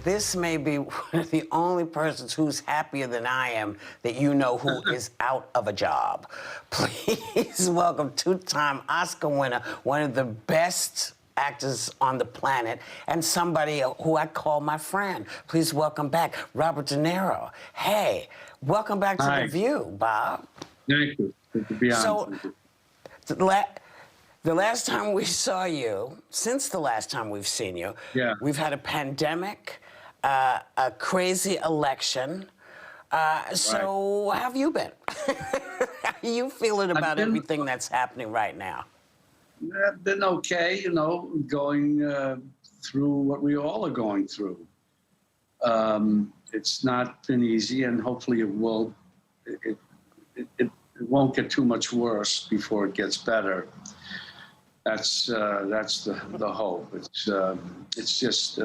this may be one of the only persons who's happier than I am that you know who is out of a job. Please welcome two-time Oscar winner, one of the best actors on the planet, and somebody who I call my friend. Please welcome back Robert De Niro. Hey, welcome back to Hi. The View, Bob. Thank you. Good to be on. So, the last time we saw you, since the last time we've seen you, Yeah. we've had a pandemic, a crazy election. So how have you been? How are you feeling about everything that's happening right now? I've been okay, you know, going through what we all are going through. It's not been easy, and hopefully it will. It won't get too much worse before it gets better. That's the hope. It's just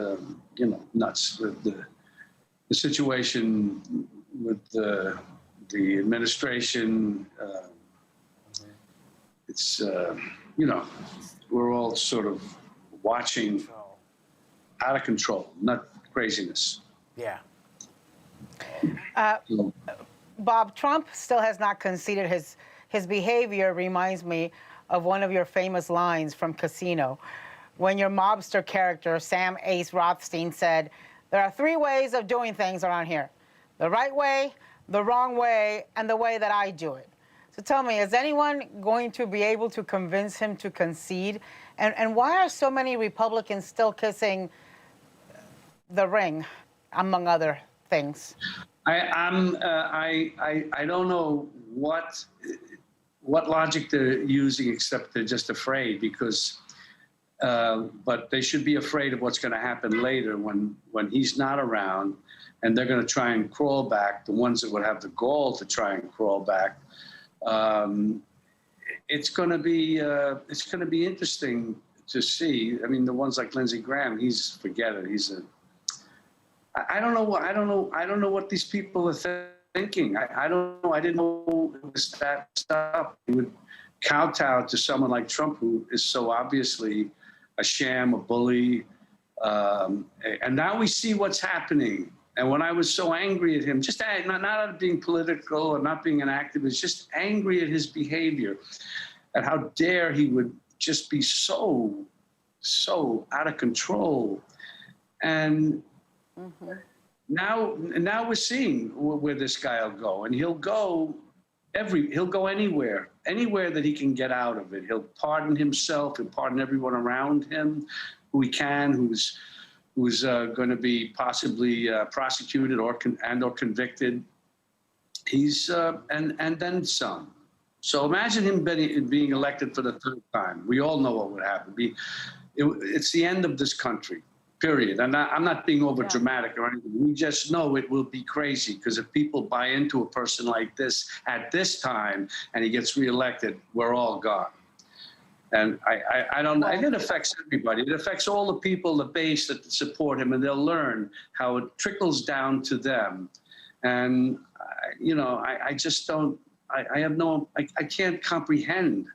you know, nuts. The situation with the administration. It's you know, we're all sort of watching out of control, not craziness. Yeah. Bob, Trump still has not conceded. His behavior reminds me of one of your famous lines from Casino, when your mobster character, Sam Ace Rothstein, said, "There are three ways of doing things around here: the right way, the wrong way, and the way that I do it." So tell me, is anyone going to be able to convince him to concede? And why are so many Republicans still kissing the ring, among other things? I don't know what logic they're using, except they're just afraid because. But they should be afraid of what's going to happen later when he's not around, and they're going to try and crawl back. The ones that would have the gall to try and crawl back. It's going to be interesting to see. I mean, the ones like Lindsey Graham, forget it. I don't know what these people are thinking. I don't know. I didn't know it was that stuff. He would kowtow to someone like Trump, who is so obviously a sham, a bully. And now we see what's happening. And when I was so angry at him, just not out of being political or not being an activist, just angry at his behavior, at how dare he would just be so out of control. And now we're seeing where this guy will go, and he'll go anywhere that he can get out of it. He'll pardon himself, he'll pardon everyone around him who he can, who's going to be possibly prosecuted or convicted. He's and then some. So imagine him being elected for the third time. We all know what would happen. It's the end of this country. Period. And I'm not being over dramatic or anything. We just know it will be crazy, because if people buy into a person like this at this time and he gets reelected, we're all gone. And I don't. It affects everybody. It affects all the people, the base that support him, and they'll learn how it trickles down to them. And you know, I just don't. I can't comprehend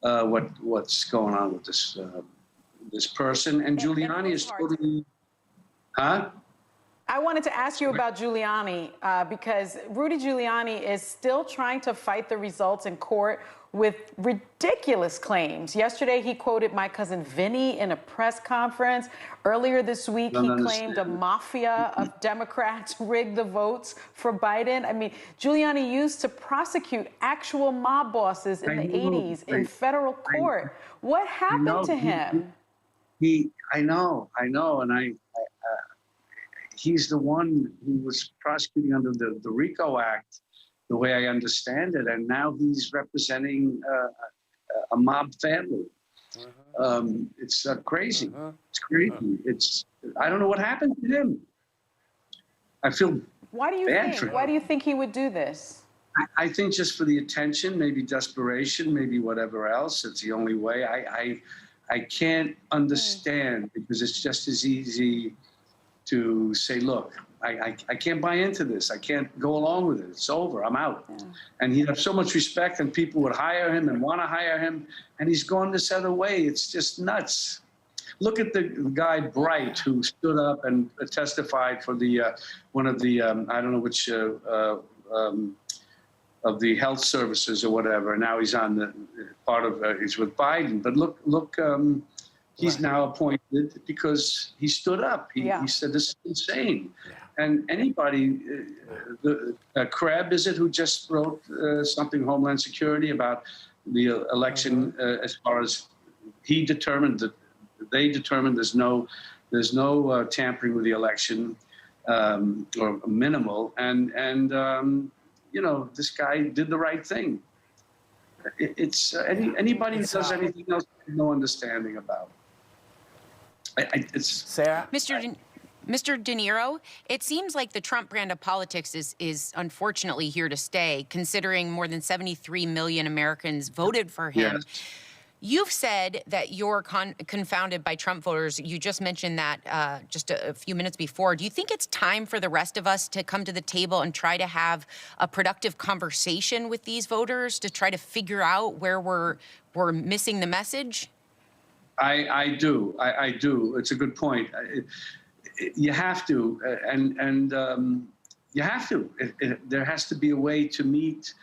what's going on with this person. And Giuliani is totally. Huh? I wanted to ask you about Giuliani because Rudy Giuliani is still trying to fight the results in court with ridiculous claims. Yesterday, he quoted my cousin Vinny in a press conference. Earlier this week, he claimed a mafia of Democrats rigged the votes for Biden. I mean, Giuliani used to prosecute actual mob bosses in the 80s in federal court. What happened to him? I know, and he's the one who was prosecuting under the RICO Act, the way I understand it, and now he's representing a mob family. It's crazy. It's crazy. I don't know what happened to him. I feel Why do you bad for him. Why do you think he would do this? I think just for the attention, maybe desperation, maybe whatever else. It's the only way. I can't understand, because it's just as easy to say, look, I can't buy into this. I can't go along with it. It's over. I'm out. Yeah. And he'd have so much respect, and people would hire him and want to hire him, and he's gone this other way. It's just nuts. look at the guy Bright who stood up and testified for the one of the I don't know which of the health services or whatever. Now he's on the part of he's with Biden. But look. He's now appointed because he stood up. He said, this is insane. Yeah. And anybody, Kreb, is it, who just wrote something, Homeland Security, about the election as far as he determined that they determined there's no tampering with the election or minimal. And you know, this guy did the right thing. It's anybody who does anything else, no understanding about. It's Sarah? Mr. De Niro, it seems like the Trump brand of politics is unfortunately here to stay, considering more than 73 million Americans voted for him. Yes. You've said that you're confounded by Trump voters. You just mentioned that just a few minutes before. Do you think it's time for the rest of us to come to the table and try to have a productive conversation with these voters to try to figure out where we're missing the message? I do. It's a good point. You have to, and you have to. There has to be a way to meet.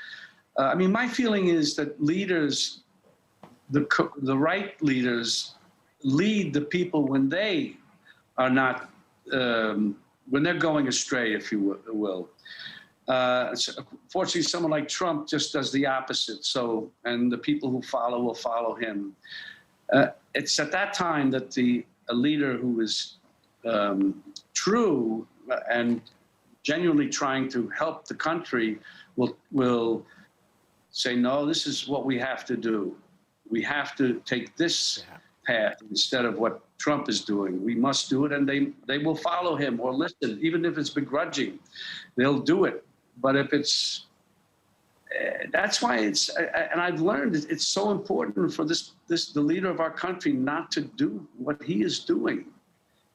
I mean, my feeling is that leaders, the right leaders, lead the people when they are not, when they're going astray, if you will. Fortunately, someone like Trump just does the opposite. So, and the people who follow will follow him. It's at that time that a leader who is true and genuinely trying to help the country will say, no, this is what we have to do. We have to take this path instead of what Trump is doing. We must do it, and they will follow him or listen, even if it's begrudging. They'll do it. But if it's that's why and I've learned it's so important for the leader of our country not to do what he is doing.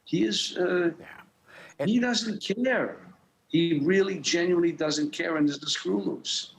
He is, he doesn't care. He really genuinely doesn't care, and there's the screw loose.